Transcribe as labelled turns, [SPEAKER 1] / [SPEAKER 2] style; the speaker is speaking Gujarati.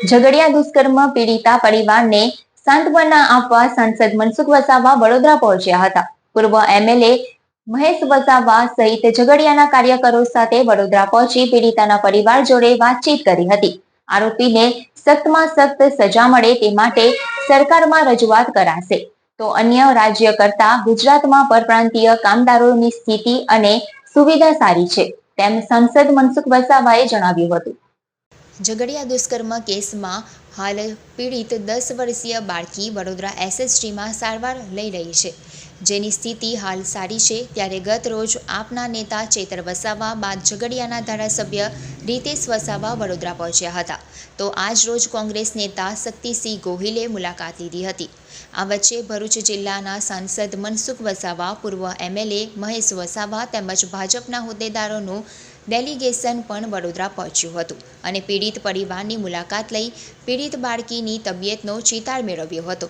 [SPEAKER 1] ઝઘડિયા દુષ્કર્મ પીડિતા પરિવારને સાંત્વના આપવા સાંસદ મનસુખ વસાવા વડોદરા પહોંચ્યા હતા. પૂર્વ એમએલએ મહેશ વસાવા સહિત ઝઘડિયાના કાર્યકરો સાથે વડોદરા પહોંચી પીડિતાના પરિવાર જોડે વાતચીત કરી હતી. આરોપીને સખ્તમાં સખ્ત સજા મળે તે માટે સરકારમાં રજૂઆત કરાશે. તો અન્ય રાજ્ય કરતા ગુજરાતમાં પરપ્રાંતીય કામદારોની સ્થિતિ અને સુવિધા સારી છે, તેમ સાંસદ મનસુખ વસાવાએ જણાવ્યું હતું.
[SPEAKER 2] ઝઘડિયા દુષ્કર્મ કેસમાં હાલ પીડિત 10 વર્ષીય બાળકી વડોદરા એસએસટીમાં સારવાર લઈ રહી છે, જેની સ્થિતિ હાલ સારી છે. ત્યારે ગત રોજ આપના નેતા ચેતર વસાવા બાદ ઝઘડિયાના ધારાસભ્ય રીતેશ વસાવા વડોદરા પહોંચ્યા હતા. તો આજ રોજ કોંગ્રેસ નેતા શક્તિસિંહ ગોહિલે મુલાકાત લીધી હતી. આ વચ્ચે ભરૂચ જિલ્લાના સાંસદ મનસુખ વસાવા, પૂર્વ એમએલએ મહેશ વસાવા તેમજ ભાજપના હોદ્દેદારોનું ડેલિગેશન પણ વડોદરા પહોંચ્યું હતું અને પીડિત પરિવારની મુલાકાત લઈ પીડિત બાળકીની તબિયતનો ચિતાર મેળવ્યો હતો.